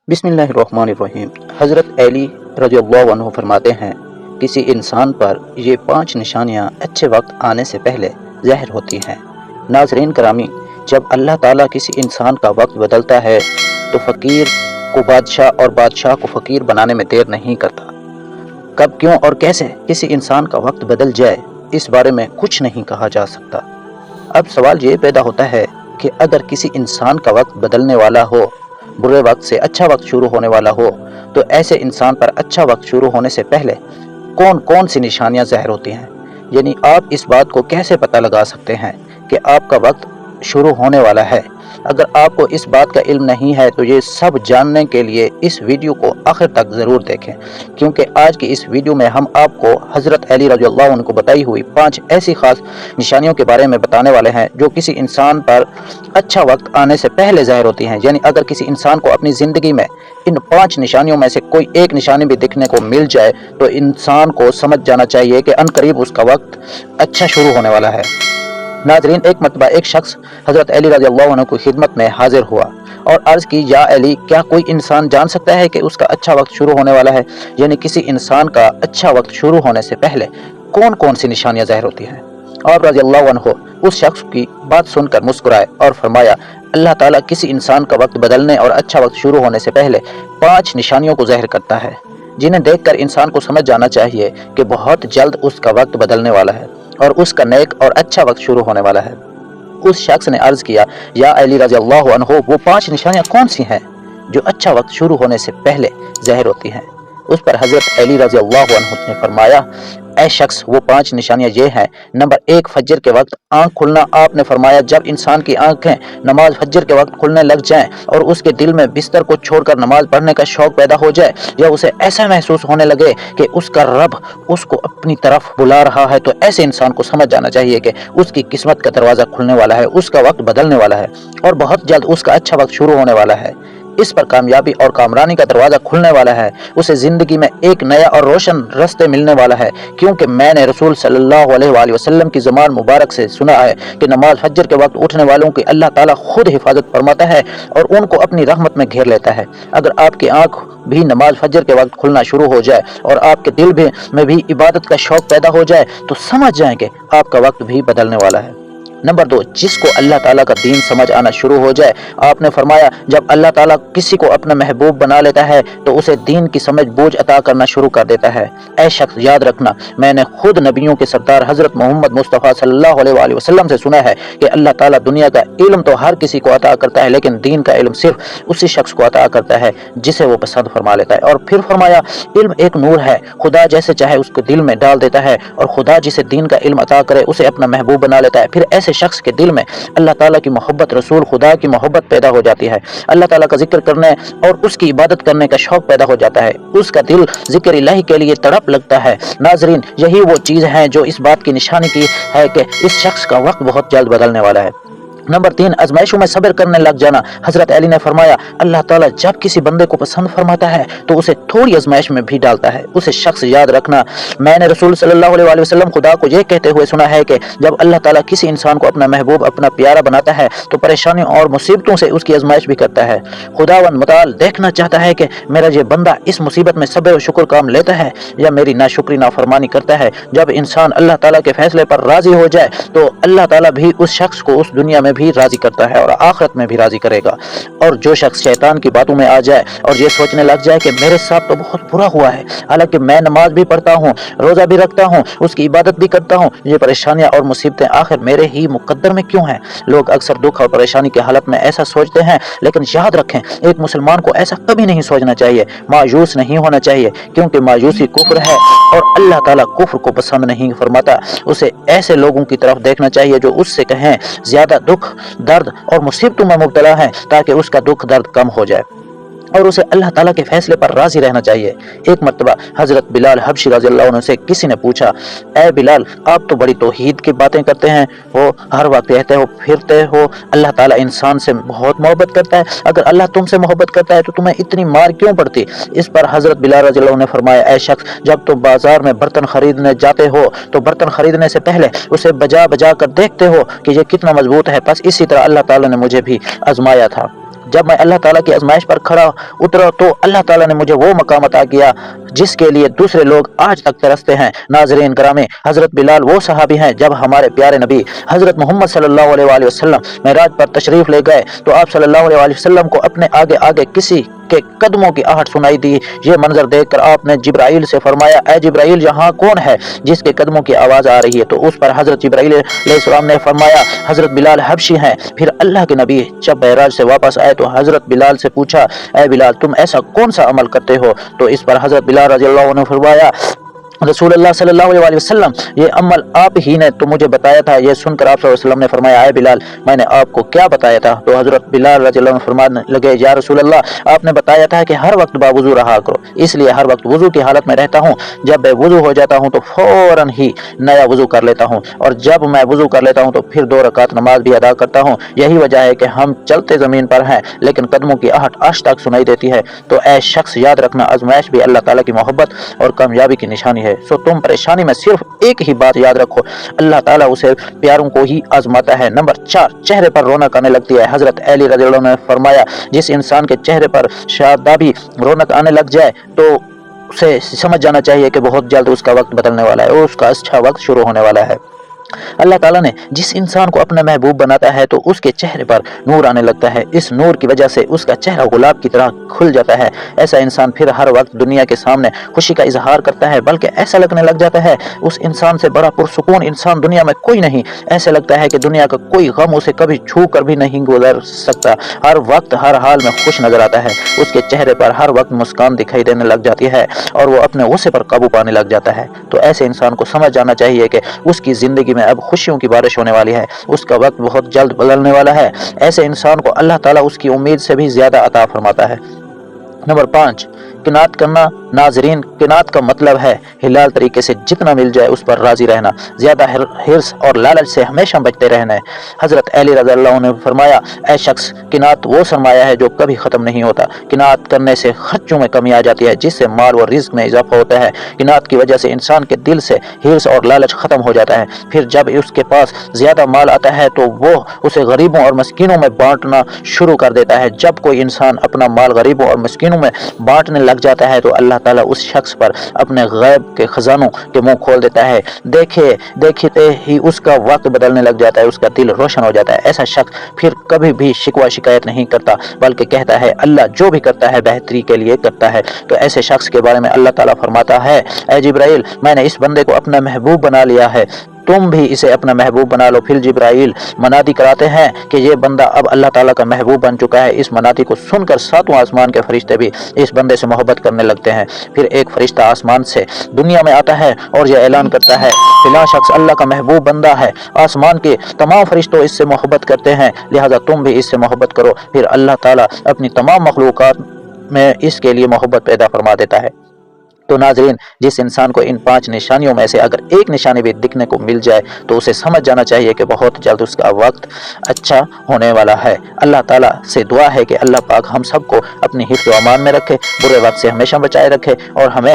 بسم اللہ الرحمن الرحیم۔ حضرت علی رضی اللہ عنہ فرماتے ہیں، کسی انسان پر یہ 5 نشانیاں اچھے وقت آنے سے پہلے ظاہر ہوتی ہیں۔ ناظرین کرامی، جب اللہ تعالیٰ کسی انسان کا وقت بدلتا ہے تو فقیر کو بادشاہ اور بادشاہ کو فقیر بنانے میں دیر نہیں کرتا۔ کب، کیوں اور کیسے کسی انسان کا وقت بدل جائے، اس بارے میں کچھ نہیں کہا جا سکتا۔ اب سوال یہ پیدا ہوتا ہے کہ اگر کسی انسان کا وقت بدلنے والا ہو، برے وقت سے اچھا وقت شروع ہونے والا ہو، تو ایسے انسان پر اچھا وقت شروع ہونے سے پہلے کون کون سی نشانیاں ظاہر ہوتی ہیں؟ یعنی آپ اس بات کو کیسے پتہ لگا سکتے ہیں کہ آپ کا وقت شروع ہونے والا ہے؟ اگر آپ کو اس بات کا علم نہیں ہے تو یہ سب جاننے کے لیے اس ویڈیو کو آخر تک ضرور دیکھیں، کیونکہ آج کی اس ویڈیو میں ہم آپ کو حضرت علی رضی اللہ عنہ کو بتائی ہوئی 5 ایسی خاص نشانیوں کے بارے میں بتانے والے ہیں جو کسی انسان پر اچھا وقت آنے سے پہلے ظاہر ہوتی ہیں۔ یعنی اگر کسی انسان کو اپنی زندگی میں ان 5 نشانیوں میں سے کوئی ایک نشانی بھی دکھنے کو مل جائے تو انسان کو سمجھ جانا چاہیے کہ عنقریب اس کا وقت اچھا شروع ہونے والا ہے۔ ناظرین، ایک مرتبہ ایک شخص حضرت علی رضی اللہ عنہ کی خدمت میں حاضر ہوا اور عرض کی، یا علی، کیا کوئی انسان جان سکتا ہے کہ اس کا اچھا وقت شروع ہونے والا ہے؟ یعنی کسی انسان کا اچھا وقت شروع ہونے سے پہلے کون کون سی نشانیاں ظاہر ہوتی ہیں؟ آپ رضی اللہ عنہ اس شخص کی بات سن کر مسکرائے اور فرمایا، اللہ تعالیٰ کسی انسان کا وقت بدلنے اور اچھا وقت شروع ہونے سے پہلے 5 نشانیوں کو ظاہر کرتا ہے، جنہیں دیکھ کر انسان کو سمجھ جانا چاہیے کہ بہت جلد اس کا وقت بدلنے والا ہے اور اس کا نیک اور اچھا وقت شروع ہونے والا ہے۔ اس شخص نے عرض کیا، یا علی رضی اللہ عنہ، وہ 5 نشانیاں کون سی ہیں جو اچھا وقت شروع ہونے سے پہلے ظاہر ہوتی ہیں؟ اس پر حضرت علی رضی اللہ عنہ نے فرمایا، اے شخص، وہ 5 نشانیاں یہ ہیں۔ نمبر 1، فجر کے وقت آنکھ کھلنا۔ آپ نے فرمایا، جب انسان کی آنکھیں نماز فجر کے وقت کھلنے لگ جائیں اور اس کے دل میں بستر کو چھوڑ کر نماز پڑھنے کا شوق پیدا ہو جائے، یا اسے ایسا محسوس ہونے لگے کہ اس کا رب اس کو اپنی طرف بلا رہا ہے، تو ایسے انسان کو سمجھ جانا چاہیے کہ اس کی قسمت کا دروازہ کھلنے والا ہے، اس کا وقت بدلنے والا ہے اور بہت جلد اس کا اچھا وقت شروع ہونے والا ہے۔ اس پر کامیابی اور کامرانی کا دروازہ کھلنے والا ہے، اسے زندگی میں ایک نیا اور روشن راستے ملنے والا ہے، کیونکہ میں نے رسول صلی اللہ علیہ وآلہ وسلم کی زبان مبارک سے سنا ہے کہ نماز فجر کے وقت اٹھنے والوں کی اللہ تعالیٰ خود حفاظت فرماتا ہے اور ان کو اپنی رحمت میں گھیر لیتا ہے۔ اگر آپ کی آنکھ بھی نماز فجر کے وقت کھلنا شروع ہو جائے اور آپ کے دل میں بھی عبادت کا شوق پیدا ہو جائے تو سمجھ جائیں کہ آپ کا وقت بھی بدلنے والا ہے۔ نمبر 2، جس کو اللہ تعالیٰ کا دین سمجھ آنا شروع ہو جائے۔ آپ نے فرمایا، جب اللہ تعالیٰ کسی کو اپنا محبوب بنا لیتا ہے تو اسے دین کی سمجھ بوجھ عطا کرنا شروع کر دیتا ہے۔ اے شخص، یاد رکھنا، میں نے خود نبیوں کے سردار حضرت محمد مصطفیٰ صلی اللہ علیہ وآلہ وسلم سے سنا ہے کہ اللہ تعالیٰ دنیا کا علم تو ہر کسی کو عطا کرتا ہے، لیکن دین کا علم صرف اسی شخص کو عطا کرتا ہے جسے وہ پسند فرما لیتا ہے۔ اور پھر فرمایا، علم ایک نور ہے، خدا جیسے چاہے اس کو دل میں ڈال دیتا ہے اور خدا جسے دین کا علم عطا کرے اسے اپنا محبوب بنا لیتا ہے۔ پھر ایسے شخص کے دل میں اللہ تعالیٰ کی محبت، رسول خدا کی محبت پیدا ہو جاتی ہے، اللہ تعالیٰ کا ذکر کرنے اور اس کی عبادت کرنے کا شوق پیدا ہو جاتا ہے، اس کا دل ذکر الہی کے لیے تڑپ لگتا ہے۔ ناظرین، یہی وہ چیز ہے جو اس بات کی نشانی کی ہے کہ اس شخص کا وقت بہت جلد بدلنے والا ہے۔ نمبر 3، آزمائشوں میں صبر کرنے لگ جانا۔ حضرت علی نے فرمایا، اللہ تعالیٰ جب کسی بندے کو پسند فرماتا ہے تو اسے تھوڑی آزمائش میں بھی ڈالتا ہے۔ اسے شخص، یاد رکھنا، میں نے رسول صلی اللہ علیہ وآلہ وسلم خدا کو یہ کہتے ہوئے سنا ہے کہ جب اللہ تعالیٰ کسی انسان کو اپنا محبوب، اپنا پیارا بناتا ہے تو پریشانیوں اور مصیبتوں سے اس کی آزمائش بھی کرتا ہے۔ خداوند متعال دیکھنا چاہتا ہے کہ میرا یہ بندہ اس مصیبت میں صبر و شکر کام لیتا ہے یا میری ناشکری نافرمانی کرتا ہے۔ جب انسان اللہ تعالیٰ کے فیصلے پر راضی ہو جائے تو اللہ تعالیٰ بھی اس شخص کو اس دنیا میں بھی راضی کرتا ہے اور آخرت میں بھی راضی کرے گا۔ اور جو شخص شیطان کی باتوں میں آ جائے اور یہ سوچنے لگ جائے کہ میرے ساتھ تو بہت برا ہوا ہے، حالانکہ میں نماز بھی پڑھتا ہوں، روزہ بھی رکھتا ہوں، اس کی عبادت بھی کرتا ہوں، یہ پریشانیاں اور مصیبتیں آخر میرے ہی مقدر میں کیوں ہیں؟ لوگ اکثر دکھ اور پریشانی کی حالت میں ایسا سوچتے ہیں، لیکن یاد رکھیں، ایک مسلمان کو ایسا کبھی نہیں سوچنا چاہیے، مایوس نہیں ہونا چاہیے، کیونکہ مایوسی کفر ہے اور اللہ تعالیٰ کفر کو پسند نہیں فرماتا۔ اسے ایسے لوگوں کی طرف دیکھنا چاہیے جو اس سے کہیں زیادہ دکھ، درد اور مصیبتوں میں مبتلا ہیں تاکہ اس کا دکھ درد کم ہو جائے، اور اسے اللہ تعالیٰ کے فیصلے پر راضی رہنا چاہیے۔ ایک مرتبہ حضرت بلال حبشی رضی اللہ عنہ سے کسی نے پوچھا، اے بلال، آپ تو بڑی توحید کی باتیں کرتے ہیں، وہ ہر وقت کہتے ہو پھرتے ہو اللہ تعالیٰ انسان سے بہت محبت کرتا ہے، اگر اللہ تم سے محبت کرتا ہے تو تمہیں اتنی مار کیوں پڑتی؟ اس پر حضرت بلال رضی اللہ عنہ نے فرمایا، اے شخص، جب تم بازار میں برتن خریدنے جاتے ہو تو برتن خریدنے سے پہلے اسے بجا بجا کر دیکھتے ہو کہ یہ کتنا مضبوط ہے، بس اسی طرح اللہ تعالیٰ نے مجھے بھی آزمایا تھا۔ جب میں اللہ تعالیٰ کی آزمائش پر کھڑا اترا تو اللہ تعالیٰ نے مجھے وہ مقام عطا کیا جس کے لیے دوسرے لوگ آج تک ترستے ہیں۔ ناظرین گرامی، حضرت بلال وہ صحابی ہیں جب ہمارے پیارے نبی حضرت محمد صلی اللہ علیہ وآلہ وسلم معراج پر تشریف لے گئے تو آپ صلی اللہ علیہ وآلہ وسلم کو اپنے آگے آگے کسی کے قدموں کی آہٹ سنائی دی۔ یہ منظر دیکھ کر آپ نے جبرائیل سے فرمایا، اے جبرائیل، یہاں کون ہے جس کے قدموں کی آواز آ رہی ہے؟ تو اس پر حضرت جبرائیل علیہ السلام نے فرمایا، حضرت بلال حبشی ہیں۔ پھر اللہ کے نبی جب معراج سے واپس آئے تو حضرت بلال سے پوچھا، اے بلال، تم ایسا کون سا عمل کرتے ہو؟ تو اس پر حضرت بلال رضی اللہ عنہ فرمایا، رسول اللہ صلی اللہ علیہ وسلم، یہ عمل آپ ہی نے تو مجھے بتایا تھا۔ یہ سن کر آپ صلی اللہ علیہ وسلم نے فرمایا، اے بلال، میں نے آپ کو کیا بتایا تھا؟ تو حضرت بلال رضی اللہ عنہ فرمانے لگے، یا رسول اللہ، آپ نے بتایا تھا کہ ہر وقت باوضو رہا کرو، اس لیے ہر وقت وضو کی حالت میں رہتا ہوں۔ جب میں وضو ہو جاتا ہوں تو فوراً ہی نیا وضو کر لیتا ہوں، اور جب میں وضو کر لیتا ہوں تو پھر 2 رکعت نماز بھی ادا کرتا ہوں۔ یہی وجہ ہے کہ ہم چلتے زمین پر ہیں لیکن قدموں کی آہٹ آج تک سنائی دیتی ہے۔ تو اے شخص، یاد رکھنا، آزمائش بھی اللہ تعالیٰ کی محبت اور کامیابی کی نشانی ہے۔ سو تم پریشانی میں صرف ایک ہی بات یاد رکھو، اللہ تعالیٰ اسے پیاروں کو ہی آزماتا ہے۔ نمبر 4، چہرے پر رونق آنے لگتی ہے۔ حضرت علی رضی اللہ عنہ نے فرمایا، جس انسان کے چہرے پر شادابی رونق آنے لگ جائے تو اسے سمجھ جانا چاہیے کہ بہت جلد اس کا وقت بدلنے والا ہے اور اس کا اچھا وقت شروع ہونے والا ہے۔ اللہ تعالیٰ نے جس انسان کو اپنا محبوب بناتا ہے تو اس کے چہرے پر نور آنے لگتا ہے، اس نور کی وجہ سے اس کا چہرہ گلاب کی طرح کھل جاتا ہے۔ ایسا انسان پھر ہر وقت دنیا کے سامنے خوشی کا اظہار کرتا ہے، بلکہ ایسا لگنے لگ جاتا ہے اس انسان سے بڑا پرسکون انسان دنیا میں کوئی نہیں۔ ایسا لگتا ہے کہ دنیا کا کوئی غم اسے کبھی چھو کر بھی نہیں گزر سکتا، ہر وقت ہر حال میں خوش نظر آتا ہے، اس کے چہرے پر ہر وقت مسکان دکھائی دینے لگ جاتی ہے اور وہ اپنے غصے پر قابو پانے لگ جاتا ہے۔ تو ایسے انسان کو سمجھ جانا چاہیے کہ اس کی زندگی میں اب خوشیوں کی بارش ہونے والی ہے، اس کا وقت بہت جلد بدلنے والا ہے۔ ایسے انسان کو اللہ تعالیٰ اس کی امید سے بھی زیادہ عطا فرماتا ہے۔ نمبر 5، قناعت کرنا۔ ناظرین، قناعت کا مطلب ہے حلال طریقے سے جتنا مل جائے اس پر راضی رہنا، زیادہ حرص اور لالچ سے ہمیشہ بچتے رہنا ہے۔ حضرت علی رضی اللہ عنہ نے فرمایا، اے شخص، قناعت وہ سرمایہ ہے جو کبھی ختم نہیں ہوتا۔ قناعت کرنے سے خرچوں میں کمی آ جاتی ہے جس سے مال و رزق میں اضافہ ہوتا ہے۔ قناعت کی وجہ سے انسان کے دل سے حرص اور لالچ ختم ہو جاتا ہے۔ پھر جب اس کے پاس زیادہ مال آتا ہے تو وہ اسے غریبوں اور مسکینوں میں بانٹنا شروع کر دیتا ہے۔ جب کوئی انسان اپنا مال غریبوں اور مسکینوں میں بانٹنے لگ جاتا ہے تو اللہ تعالیٰ اس شخص پر اپنے غیب کے خزانوں کے منہ کھول دیتا ہے۔ دیکھتے ہی اس کا وقت بدلنے لگ جاتا ہے، اس کا دل روشن ہو جاتا ہے۔ ایسا شخص پھر کبھی بھی شکوہ شکایت نہیں کرتا بلکہ کہتا ہے، اللہ جو بھی کرتا ہے بہتری کے لیے کرتا ہے۔ تو ایسے شخص کے بارے میں اللہ تعالیٰ فرماتا ہے، اے جبرائیل، میں نے اس بندے کو اپنا محبوب بنا لیا ہے، تم بھی اسے اپنا محبوب بنا لو۔ پھر جبرائیل منادی کراتے ہیں کہ یہ بندہ اب اللہ تعالیٰ کا محبوب بن چکا ہے۔ اس منادی کو سن کر 7واں آسمان کے فرشتے بھی اس بندے سے محبت کرنے لگتے ہیں۔ پھر ایک فرشتہ آسمان سے دنیا میں آتا ہے اور یہ اعلان کرتا ہے، فلاں شخص اللہ کا محبوب بندہ ہے، آسمان کے تمام فرشتوں اس سے محبت کرتے ہیں، لہذا تم بھی اس سے محبت کرو۔ پھر اللہ تعالیٰ اپنی تمام مخلوقات میں اس کے لیے محبت پیدا فرما دیتا ہے۔ تو ناظرین، جس انسان کو ان 5 نشانیوں میں سے اگر ایک نشانی بھی دکھنے کو مل جائے تو اسے سمجھ جانا چاہیے کہ بہت جلد اس کا وقت اچھا ہونے والا ہے۔ اللہ تعالیٰ سے دعا ہے کہ اللہ پاک ہم سب کو اپنی حفظ و امان میں رکھے، برے وقت سے ہمیشہ بچائے رکھے اور ہمیں